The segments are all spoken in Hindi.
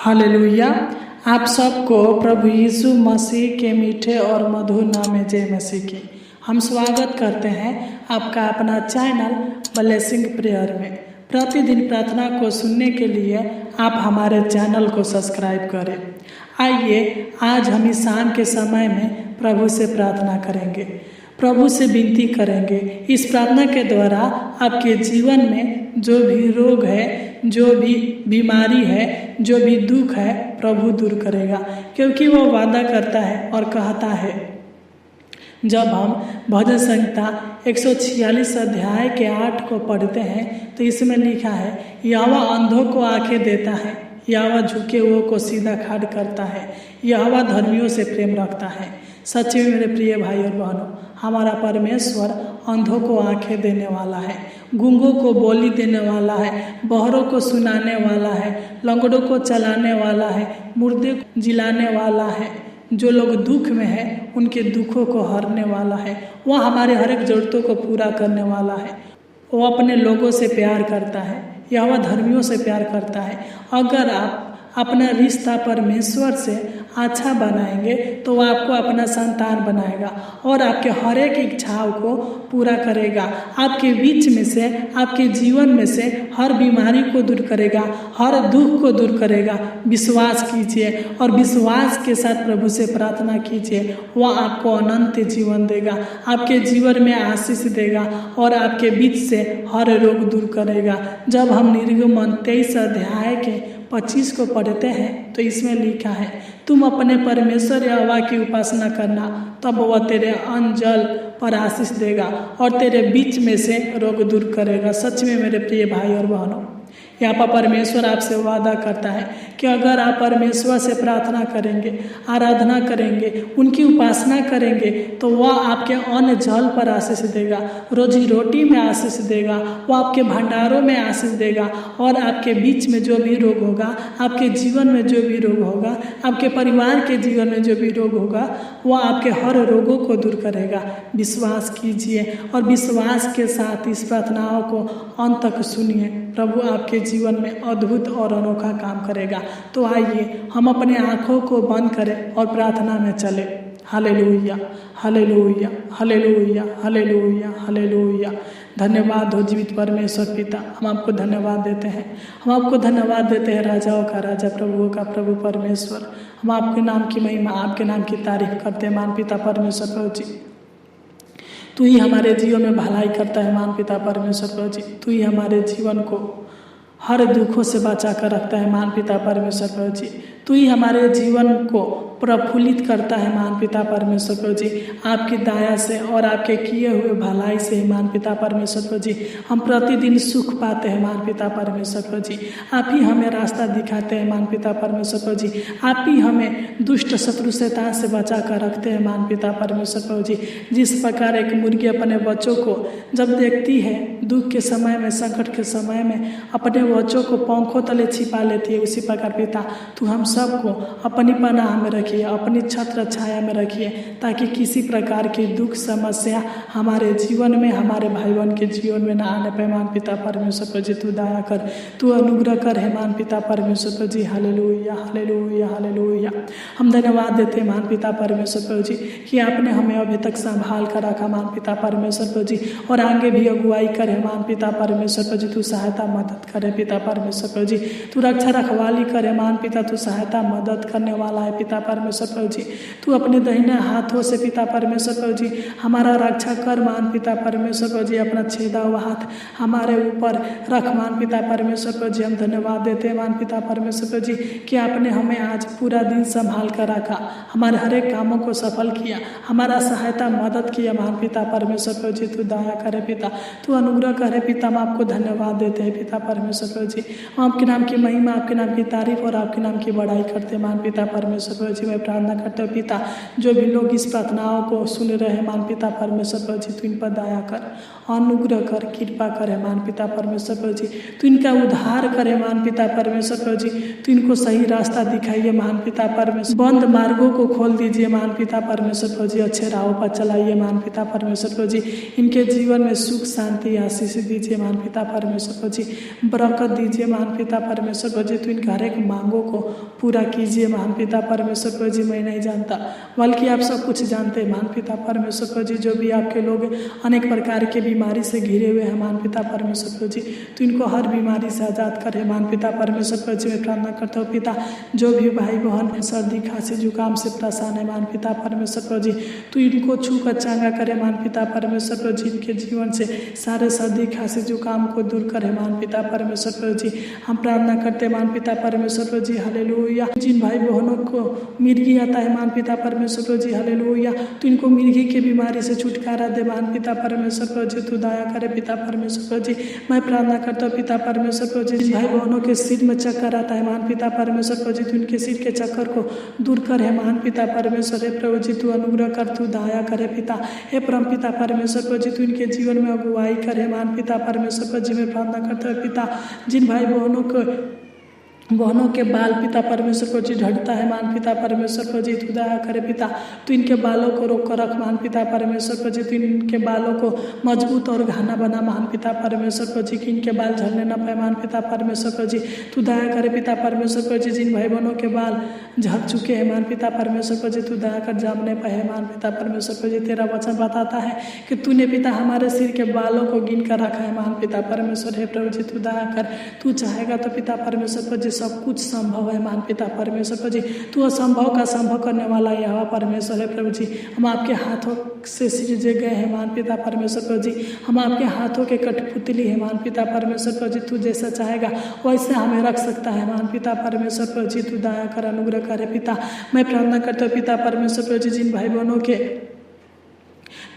हालेलुया। आप सबको प्रभु यीशु मसीह के मीठे और मधुर नाम में जय मसीह की। हम स्वागत करते हैं आपका अपना चैनल ब्लेसिंग प्रेयर में। प्रतिदिन प्रार्थना को सुनने के लिए आप हमारे चैनल को सब्सक्राइब करें। आइए आज हम इस शाम के समय में प्रभु से प्रार्थना करेंगे, प्रभु से विनती करेंगे। इस प्रार्थना के द्वारा आपके जीवन में जो भी रोग है, जो भी बीमारी है, जो भी दुख है, प्रभु दूर करेगा, क्योंकि वो वादा करता है और कहता है। जब हम भजन संहिता 146 अध्याय के 8 को पढ़ते हैं तो इसमें लिखा है, यहोवा अंधों को आंखें देता है, यहोवा झुके हुओं को सीधा खड़ा करता है, यहोवा धर्मियों से प्रेम रखता है। सच में मेरे प्रिय भाई और बहनों, हमारा परमेश्वर अंधों को आंखें देने वाला है, गूंगों को बोली देने वाला है, बहरों को सुनाने वाला है, लंगड़ों को चलाने वाला है, मुर्दे को जिलाने वाला है। जो लोग दुख में है उनके दुखों को हरने वाला है। वह हमारे हर एक जरूरतों को पूरा करने वाला है। वो अपने लोगों से प्यार करता है, यहोवा धर्मियों से प्यार करता है। अगर आप अपना रिश्ता परमेश्वर से अच्छा बनाएंगे तो वह आपको अपना संतान बनाएगा और आपके हर एक इच्छाओं को पूरा करेगा। आपके बीच में से, आपके जीवन में से हर बीमारी को दूर करेगा, हर दुख को दूर करेगा। विश्वास कीजिए और विश्वास के साथ प्रभु से प्रार्थना कीजिए। वह आपको अनंत जीवन देगा, आपके जीवन में आशीष देगा और आपके बीच से हर रोग दूर करेगा। जब हम निर्गमन 23 अध्याय के 25 को पढ़ते हैं तो इसमें लिखा है, तुम अपने परमेश्वर यहोवा की उपासना करना, तब वह तेरे अन्न जल पर आशीष देगा और तेरे बीच में से रोग दूर करेगा। सच में मेरे प्रिय भाई और बहनों, यहाँ पर परमेश्वर आपसे वादा करता है कि अगर आप परमेश्वर से प्रार्थना करेंगे, आराधना करेंगे, उनकी उपासना करेंगे तो वह आपके अन्न जल पर आशीष देगा, रोजी रोटी में आशीष देगा, वह आपके भंडारों में आशीष देगा और आपके बीच में जो भी रोग होगा, आपके जीवन में जो भी रोग होगा, आपके परिवार के जीवन में जो भी रोग होगा, वह आपके हर रोगों को दूर करेगा। विश्वास कीजिए और विश्वास के साथ इस प्रार्थनाओं को अंत तक सुनिए। प्रभु आपके जीवन में अद्भुत और अनोखा काम करेगा। तो आइए हम अपने आँखों को बंद करें और प्रार्थना में चले। Hallelujah, hallelujah, hallelujah, hallelujah, hallelujah. धन्यवाद हो जीवित परमेश्वर पिता, हम आपको धन्यवाद देते हैं। हम आपको धन्यवाद देते हैं, राजाओं का राजा, प्रभुओं का प्रभु परमेश्वर। हम आपके नाम की महिमा, आपके नाम की तारीफ करते हैं। मान पिता परमेश्वर प्रभु जी, तू ही हमारे जीवन में भलाई करता है। मान पिता परमेश्वर प्रभु जी, तू ही हमारे जीवन को हर दुखों से बचा कर रखता है। मान पिता परमेश्वर प्रभु जी, तू ही हमारे जीवन को प्रफुल्लित करता है। मान पिता परमेश्वर प्रभु जी, आपकी दया से और आपके किए हुए भलाई से ही मान पिता परमेश्वर प्रभु जी हम प्रतिदिन सुख पाते हैं। मान पिता परमेश्वर प्रभु जी, आप ही हमें रास्ता दिखाते हैं। मान पिता परमेश्वर प्रभु जी, आप ही हमें दुष्ट शत्रु शैतान से बचा कर रखते हैं। मान पिता परमेश्वर प्रभु जी, जिस प्रकार एक मुर्गी अपने बच्चों को जब देखती है दुख के समय में, संकट के समय में, अपने बच्चों को पंखों तले छिपा लेती है, उसी प्रकार पिता तू हम सबको अपनी पनाह में रखिए, अपनी छत्र छाया में रखिए, ताकि किसी प्रकार की दुख समस्या हमारे जीवन में, हमारे भाई बहन के जीवन में ना आने पाए। मान पिता परमेश्वर प्रभु जी, तू दया कर, तू अनुग्रह कर है। मान पिता परमेश्वर प्रभु जी, हालेलुया, हालेलुया, हालेलुया। हम धन्यवाद देते हैं मान पिता परमेश्वर प्रभु जी कि आपने हमें अभी तक संभाल कर रखा। मान पिता परमेश्वर प्रभु जी, और आगे भी अगुवाई करे। मान पिता परमेश्वर प्रभु जी, तू सहायता मदद करे। पिता परमेश्वर प्रभु जी, तू रक्षा रखवाली करे। मान पिता तू सहायता मदद करने वाला है। पिता परमेश्वर प्रभु जी, तू अपने दाहिने हाथों से पिता परमेश्वर प्रभु जी हमारा रक्षा कर। मान पिता परमेश्वर प्रभु जी, अपना छेदा हुआ हाथ हमारे ऊपर रख। मान पिता परमेश्वर प्रभु जी, हम धन्यवाद देते हैं मान पिता परमेश्वर प्रभु जी कि आपने हमें आज पूरा दिन संभाल कर रखा, हमारे हर एक कामों को सफल किया, हमारा सहायता मदद किया। मान पिता परमेश्वर प्रभु जी, तू दया करे पिता, तू अनुग्रह करे पिता। हम आपको धन्यवाद देते हैं पिता परमेश्वर प्रभु जी। हम आपके नाम की महिमा, आपके नाम की तारीफ और आपके नाम की बड़ाई करते हैं। मान पिता परमेश्वर प्रभु जी, मैं प्रार्थना करते हैं पिता, जो भी लोग इस प्रार्थनाओं को सुन रहे हैं, मान पिता परमेश्वर प्रभु जी, तू इन पर दया कर, अनुग्रह कर, कृपा करे। मान पिता परमेश्वर प्रभु जी, तू इनका उद्धार करे। मान पिता परमेश्वर प्रभु जी, तू इनको सही रास्ता दिखाइए। मान पिता परमेश्वर, बंद मार्गों को खोल दीजिए। मान पिता परमेश्वर प्रभु जी, अच्छे राहों पर चलाइए। मान पिता परमेश्वर प्रभु जी, इनके जीवन में सुख, शांति, आशीष आशीष दीजिए महान पिता परमेश्वर प्रभु जी, बरकत दीजिए महान पिता परमेश्वर प्रभु जी, तो इनके हर एक मांगों को पूरा कीजिए महान पिता परमेश्वर प्रभु जी। मैं नहीं जानता बल्कि आप सब कुछ जानते हैं महान पिता परमेश्वर प्रभु जी। जो भी आपके लोग अनेक प्रकार के बीमारी से घिरे हुए हैं महान पिता परमेश्वर प्रभु जी, तो इनको हर बीमारी से आज़ाद करे महान पिता परमेश्वर प्रभु जी। मैं प्रार्थना करता हूँ पिता, जो भी भाई बहन सर्दी खांसी जुकाम से परेशान है महान पिता परमेश्वर प्रभु जी, तो इनको छू कर चंगा करे महान पिता परमेश्वर प्रभु जी। इनके जीवन से सारे सर्दी खांसी जुकाम को दूर करे महान पिता परमेश्वर प्रभु जी। हम प्रार्थना करते हैं महान पिता परमेश्वर प्रभु जी, हालेलुया। जिन भाई बहनों को मिर्गी आता है महान पिता परमेश्वर प्रभु जी, हालेलुया, तो इनको मिर्गी की बीमारी से छुटकारा दे महान पिता परमेश्वर प्रभु जी, तू दया करे पिता परमेश्वर प्रभु जी। मैं प्रार्थना करता हूँ पिता परमेश्वर प्रभु जी, जिन भाई बहनों के सिर में चक्कर आता है महान पिता परमेश्वर प्रभु जी, तो उनके सिर के चक्कर को दूर कर है महान पिता परमेश्वर है प्रभु जी। तू अनुग्रह कर, तू दया करे पिता, हे परम पिता परमेश्वर प्रभु जी, तू इनके जीवन में अगुवाई करे महान पिता परमेश्वर प्रभु जी। मैं प्रार्थना करता हूँ पिता, जिन भाई बहनों के बाल पिता परमेश्वर प्रभु जी झड़ता है महान पिता परमेश्वर प्रभु जी, तू दया करे पिता, तो इनके बालों को रोक कर रख महान पिता परमेश्वर प्रभु जी, तो इनके बालों को मजबूत और घना बना महान पिता परमेश्वर प्रभु जी, कि इनके बाल झड़ने न पाए महान पिता परमेश्वर प्रभु जी, तू दया करे पिता परमेश्वर प्रभु जी। जिन भाई बहनों के बाल झड़ चुके हैं महान पिता परमेश्वर प्रभु जी, तू दया कर जामने पाए महान पिता परमेश्वर प्रभु जी। तेरा वचन बताता है कि तूने पिता हमारे सिर के बालों को गिन कर रखा है महान पिता परमेश्वर है प्रभु जी, तू दया कर। तू चाहेगा तो पिता परमेश्वर प्रभु जी सब कुछ संभव है महान पिता परमेश्वर प्रभु जी। तू असंभव का संभव करने वाला यहोवा परमेश्वर है प्रभु जी। हम आपके हाथों से सृजे गए हैं महान पिता परमेश्वर प्रभु जी, हम आपके हाथों के कठपुतली है महान पिता परमेश्वर प्रभु जी। तू जैसा चाहेगा वैसे हमें रख सकता है महान पिता परमेश्वर प्रभु जी, तू दया कर, अनुग्रह करे पिता। मैं प्रार्थना करता हूँ पिता परमेश्वर प्रभु जी, जिन भाई बहनों के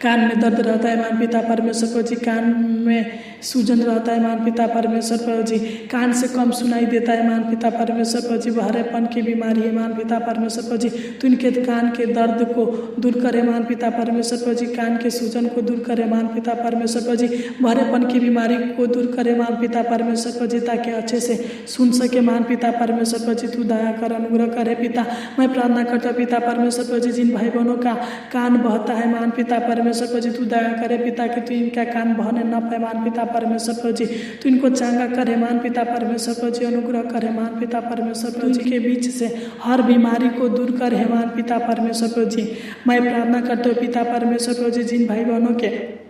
कान में दर्द रहता है महान पिता परमेश्वर प्रभु जी, कान में सूजन रहता है महान पिता परमेश्वर प्रभु जी, कान से कम सुनाई देता है महान पिता परमेश्वर प्रभु जी, बहरेपन की बीमारी है महान पिता परमेश्वर प्रभु जी, तो इनके कान के दर्द को दूर करे महान पिता परमेश्वर प्रभु जी, कान के सूजन को दूर करे महान पिता परमेश्वर प्रभु जी, बहरेपन की बीमारी को दूर करे महान पिता परमेश्वर प्रभु जी, ताकि अच्छे से सुन सके महान पिता परमेश्वर प्रभु जी, तू दया कर, अनुग्रह करे पिता। मैं प्रार्थना करता पिता परमेश्वर प्रभु जी, जिन भाई बहनों का कान बहता है महान पिता परमेश्वर प्रभु जी, तू दया करे पिता, कि तू इनका कान बहने न पाए महान पिता परमेश्वर प्रभु जी, तू इनको चंगा करे महान पिता परमेश्वर प्रभु जी, अनुग्रह करे महान पिता परमेश्वर प्रभु जी, के बीच से हर बीमारी को दूर करे महान पिता परमेश्वर प्रभु जी। मैं प्रार्थना करते हो पिता परमेश्वर प्रभु जी, जिन भाई बहनों के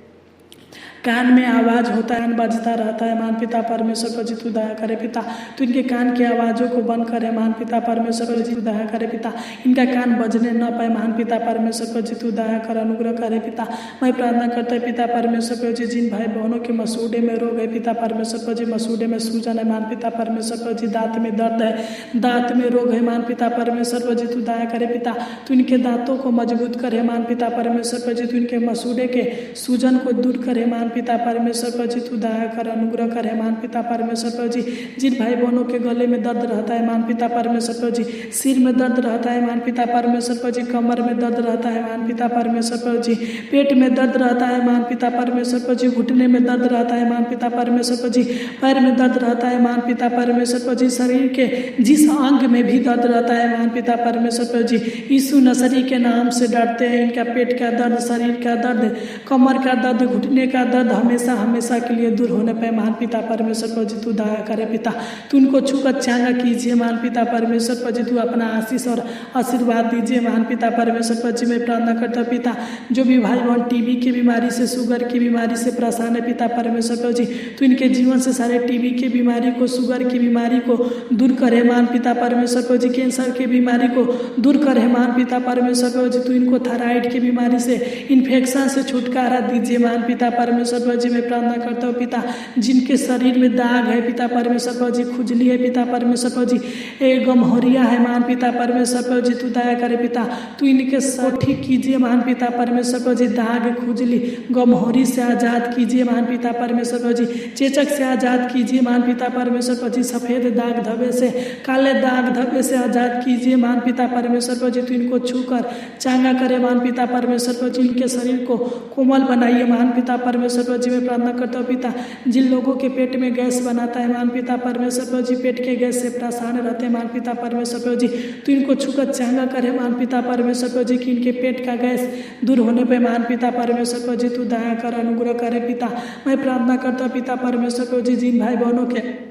कान में आवाज़ होता है, बजता रहता है महान पिता परमेश्वर प्रभु जी, तू दया करे पिता, तो इनके कान की आवाज़ों को बंद करे महान पिता परमेश्वर प्रभु जी, तू दया करे पिता, इनका कान बजने न पाए महान पिता परमेश्वर प्रभु जी, तू दया कर, अनुग्रह करे पिता। मैं प्रार्थना करता है पिता परमेश्वर प्रभु जी, जिन भाई बहनों के मसूड़े में रोग है पिता परमेश्वर प्रभु जी, मसूड़े में सूजन है महान पिता परमेश्वर प्रभु जी, दांत में दर्द है, दांत में रोग है महान पिता परमेश्वर प्रभु जी, तू दया करे पिता, तो इनके दांतों को मजबूत करे महान पिता परमेश्वर प्रभु जी, तो इनके मसूड़े के सूजन को दूर करे महान पिता परमेश्वर प्रभु जी, तू दया कर, अनुग्रह करे महान पिता परमेश्वर प्रभु जी। जिन भाई बहनों के गले में दर्द रहता है महान पिता परमेश्वर प्रभु जी, सिर में दर्द रहता है महान पिता परमेश्वर प्रभु जी, कमर में दर्द रहता है महान पिता परमेश्वर प्रभु जी, पेट में दर्द रहता है महान पिता परमेश्वर प्रभु जी, घुटने में दर्द रहता है महान पिता परमेश्वर प्रभु जी, पैर में दर्द रहता है महान पिता परमेश्वर प्रभु जी, शरीर के जिस अंग में भी दर्द रहता है महान पिता परमेश्वर प्रभु जी, यीशु नसरी के नाम से डरते हैं। इनका पेट का दर्द, शरीर का दर्द, कमर का दर्द, घुटने का दर्द हमेशा के लिए दूर होने पे महान पिता परमेश्वर प्रभु जी, तू दया करे पिता, तू उनको छूकर चंगा कीजिए महान पिता परमेश्वर प्रभु जी, तू अपना आशीष और आशीर्वाद दीजिए महान पिता परमेश्वर प्रभु जी। मैं प्रार्थना करता पिता, जो भी भाई बहन टीबी की बीमारी से, शुगर की बीमारी से परेशान है पिता परमेश्वर प्रभु जी, तो इनके जीवन से सारे टीबी की बीमारी को, शुगर की बीमारी को दूर करे महान पिता परमेश्वर प्रभु जी, कैंसर की बीमारी को दूर करे महान पिता परमेश्वर प्रभु जी, तू इनको थायराइड की बीमारी से, इन्फेक्शन से छुटकारा दीजिए महान पिता परमेश्वर प्रभु जी। मैं प्रार्थना करता हूँ पिता, जिनके शरीर में दाग है पिता परमेश्वर प्रभु जी, खुजली है पिता परमेश्वर प्रभु जी, गमहरिया है महान पिता परमेश्वर प्रभु जी, तू दया करे पिता, तू इनके सब ठीक कीजिए महान पिता परमेश्वर प्रभु जी, दाग, खुजली, गमहरी से आज़ाद कीजिए महान पिता परमेश्वर प्रभु जी, चेचक से आज़ाद कीजिए महान पिता परमेश्वर प्रभु जी, सफ़ेद दाग धब्बे से, काले दाग धब्बे से आज़ाद कीजिए महान पिता परमेश्वर प्रभु जी, तू इनको छूकर चंगा करे महान पिता परमेश्वर प्रभु जी, इनके शरीर को कोमल बनाइए महान पिता परमेश्वर परमेश्वर प्रभु जी मैं प्रार्थना करता हूँ पिता, जिन लोगों के पेट में गैस बनाता है महान पिता परमेश्वर प्रभु जी, पेट के गैस से परेशान रहते हैं महान पिता परमेश्वर प्रभु जी, तो इनको छुकर चांगा करे महान पिता परमेश्वर प्रभु जी, कि इनके पेट का गैस दूर होने पे महान पिता परमेश्वर प्रभु जी तू दया कर, अनुग्रह करे पिता। मैं प्रार्थना करता हूँ पिता परमेश्वर प्रभु जी, जिन भाई बहनों के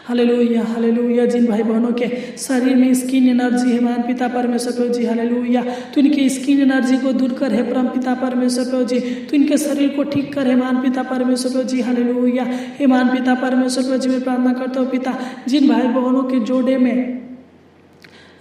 हालेलुया हालेलुया, जिन भाई बहनों के शरीर में स्किन एनर्जी है महान पिता परमेश्वर प्रभु जी हालेलुया, तो इनकी स्किन एनर्जी को दूर कर है परम पिता परमेश्वर प्रभु जी, तो इनके शरीर को ठीक कर है महान पिता परमेश्वर प्रभु जी हालेलुया। हे महान पिता परमेश्वर प्रभु जी मैं प्रार्थना करता हूँ पिता, जिन भाई बहनों के जोड़े में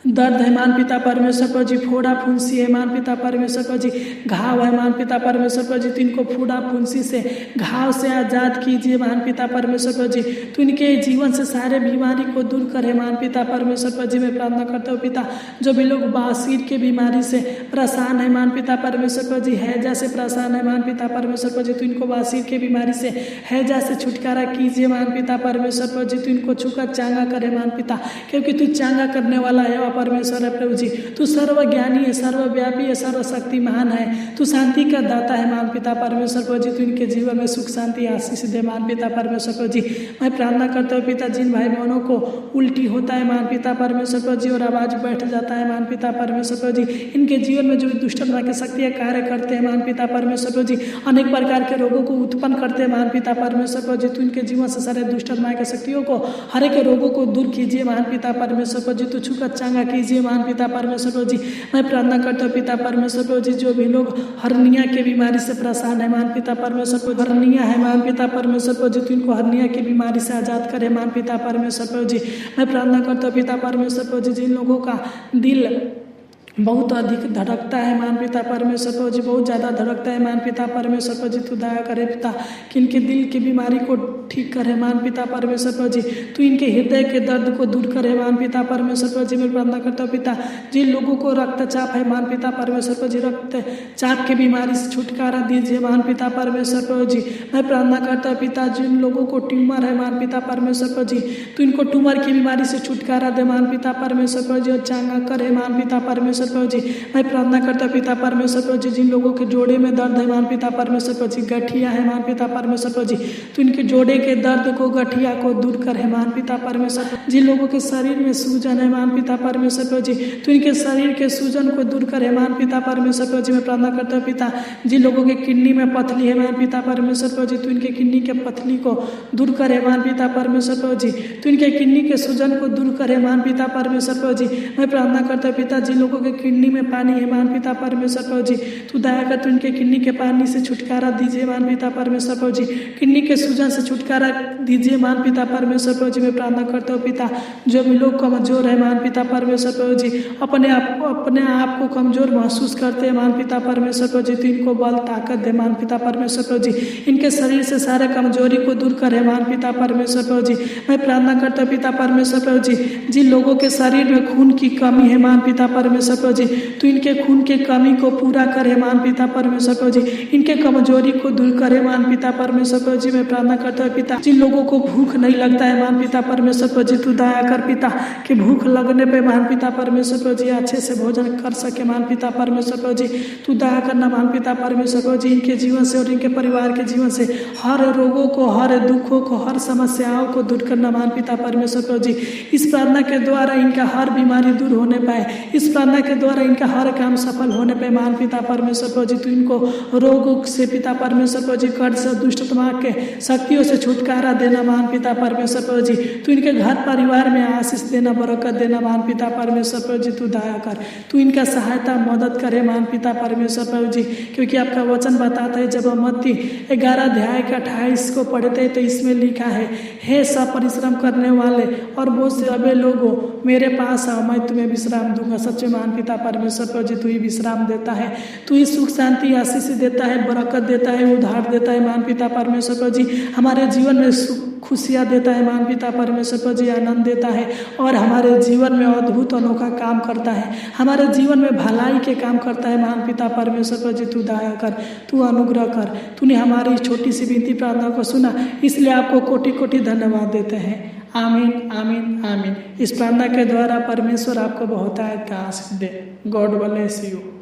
दर्द है मान पिता परमेश्वर प्रभु जी, फोड़ा फुंसी है मान पिता परमेश्वर प्रभु जी, घाव है मान पिता परमेश्वर प्रभु जी, तो इनको फोड़ा फुंसी से घाव से आजाद कीजिए मान पिता परमेश्वर प्रभु जी, तो इनके जीवन से सारे बीमारी को दूर करे मान पिता परमेश्वर प्रभु जी मैं प्रार्थना करता हूँ पिता। जो भी लोग बवासीर के बीमारी से परेशान है मान पिता परमेश्वर प्रभु जी, हैजा से परेशान है मान पिता परमेश्वर प्रभु जी, तो इनको बवासीर के बीमारी से हैजा से छुटकारा कीजिए मान पिता परमेश्वर प्रभु जी, तो इनको छुकर चांगा करे मान पिता, क्योंकि तू चांगा करने वाला है परमेश्वर है प्रभु जी, तू सर्वज्ञानी है, सर्वव्यापी है, सर्वशक्तिमान है, तू शांति का दाता है मान पिता परमेश्वर प्रभु जी, तू इनके जीवन में सुख शांति आशीष दे मान पिता परमेश्वर प्रभु जी। मैं प्रार्थना करता हूँ पिता, जिन भाई बहनों को उल्टी होता है मान पिता परमेश्वर प्रभु जी और आवाज बैठ जाता है मान पिता परमेश्वर प्रभु जी, इनके जीवन में जो दुष्ट आत्मा की शक्तियाँ कार्य करते हैं मान पिता परमेश्वर प्रभु जी, अनेक प्रकार के रोगों को उत्पन्न करते हैं मान पिता परमेश्वर प्रभु जी, तू इनके जीवन से सारे दुष्ट आत्मा की शक्तियों को, हर एक रोगों को दूर कीजिए मान पिता परमेश्वर प्रभु जी, तू छुकर चांगा कीजिए मान पिता परमेश्वर प्रभु जी। मैं प्रार्थना करता हूँ पिता परमेश्वर प्रभु जी, जो भी लोग हर्निया के बीमारी से परेशान है मान पिता परमेश्वर प्रभु, हर्निया है मान पिता परमेश्वर प्रभु जी, तो इनको हर्निया की बीमारी से आजाद करे मान पिता परमेश्वर प्रभु जी। मैं प्रार्थना करता हूँ पिता परमेश्वर प्रभु जी, जिन लोगों का दिल बहुत अधिक धड़कता है मान पिता परमेश्वर प्रभु जी, बहुत ज़्यादा धड़कता है मान पिता परमेश्वर प्रभु जी, तू दया करे पिता, कि इनके दिल की बीमारी को ठीक करे मान पिता परमेश्वर प्रभु जी, तू इनके हृदय के दर्द को दूर करे मान पिता परमेश्वर प्रभु जी। मैं प्रार्थना करता हूँ पिता, जिन लोगों को रक्तचाप है मान पिता परमेश्वर प्रभु जी, रक्तचाप की बीमारी से छुटकारा दीजिए मान पिता परमेश्वर प्रभु जी। मैं प्रार्थना करता हूँ पिता, जिन लोगों को ट्यूमर है मान पिता परमेश्वर प्रभु जी, तो इनको ट्यूमर की बीमारी से छुटकारा दे मान पिता परमेश्वर प्रभु जी और चांगा करे मान पिता परमेश्वर प्रभु जी। मैं प्रार्थना करता पिता परमेश्वर प्रभु जी, जिन लोगों के जोड़े में दर्द है मान पिता परमेश्वर प्रभु जी, गठिया है मान पिता परमेश्वर प्रभु जी, तो इनके जोड़े के दर्द को, गठिया को दूर कर है मान पिता परमेश्वर। जिन लोगों के शरीर में सूजन है मान पिता परमेश्वर प्रभु जी, तो इनके शरीर के सूजन को दूर करे मान पिता परमेश्वर प्रभु जी। मैं प्रार्थना करता हूँ पिता, जिन लोगों के किडनी में पथली है मान पिता परमेश्वर प्रभु जी, तो इनके किडनी के पथली को दूर करे मान पिता परमेश्वर प्रभु जी, तो इनके किडनी के सूजन को दूर करे मान पिता परमेश्वर प्रभु जी। मैं प्रार्थना करता हूँ पिता, जिन लोगों के किडनी में पानी है मान पिता परमेश्वर प्रभु जी, तू दया कर, तू इनके किडनी के पानी से छुटकारा दीजिए मान पिता परमेश्वर प्रभु जी, किडनी के सूजन से छुटकारा दीजिए मान पिता परमेश्वर प्रभु जी। मैं प्रार्थना करता हूँ पिता, जो भी लोग कमजोर है मान पिता परमेश्वर प्रभु जी, अपने आप को कमजोर महसूस करते हैं मान पिता परमेश्वर प्रभु जी, तो इनको बल ताकत दे मान पिता परमेश्वर प्रभु जी, इनके शरीर से सारे कमजोरी को दूर करे मान पिता परमेश्वर प्रभु जी। मैं प्रार्थना करता हूँ पिता परमेश्वर प्रभु जी, जिन लोगों के शरीर में खून की कमी है मान पिता परमेश्वर प्रभु जी, तो इनके खून के कमी को पूरा करे मान पिता परमेश्वर प्रभु जी, इनके कमजोरी को दूर करे मान पिता परमेश्वर प्रभु जी। मैं प्रार्थना करता हूँ पिता, जिन लोगों को भूख नहीं लगता है मान पिता परमेश्वर प्रभु जी, तू दया कर पिता, कि भूख लगने पे मान पिता परमेश्वर प्रभु जी अच्छे से भोजन कर सके मान पिता परमेश्वर प्रभु जी, तू दया करना मान पिता परमेश्वर प्रभु जी, इनके जीवन से और इनके परिवार के जीवन से हर रोगों को, हर दुखों को, हर समस्याओं को दूर करना मान पिता परमेश्वर प्रभु जी। इस प्रार्थना के द्वारा इनका हर बीमारी दूर होने पाए, इस प्रार्थना के द्वारा इनका हर काम सफल होने पे मान पिता परमेश्वर प्रभु जी, तू इनको रोगों से पिता परमेश्वर प्रभु जी, कर्ज से, दुष्ट आत्मा के शक्तियों से छुटकारा देना मान पिता परमेश्वर प्रभु जी, तू इनके घर परिवार में आशीष देना, बरकत देना मान पिता परमेश्वर प्रभु जी, तू दया कर, तू इनका सहायता मदद करे मान पिता परमेश्वर प्रभु जी, क्योंकि आपका वचन बताता है, जब मत्ती 11 अध्याय के 28 को पढ़ते तो इसमें लिखा है, हे सब परिश्रम करने वाले और बोझ से अबे लोगों मेरे पास आओ, मैं तुम्हें विश्राम दूंगा। सच्चे मान पिता परमेश्वर प्रभु जी, तू ही विश्राम देता है, तू ही सुख शांति आशीष देता है, बरकत देता है, उद्धार देता है मान पिता परमेश्वर प्रभु जी, हमारे जीवन में सुख खुशियाँ देता है मान पिता परमेश्वर प्रभु जी, आनंद देता है और हमारे जीवन में अद्भुत अनोखा काम करता है, हमारे जीवन में भलाई के काम करता है मान पिता परमेश्वर प्रभु जी। तू दया कर, तू अनुग्रह कर, तूने हमारी छोटी सी विनती प्रार्थना को सुना, इसलिए आपको कोटि कोटि धन्यवाद देते हैं। आमीन आमीन आमीन। इस प्रार्थना के द्वारा परमेश्वर आपको बहुत आशीष दे। God bless you.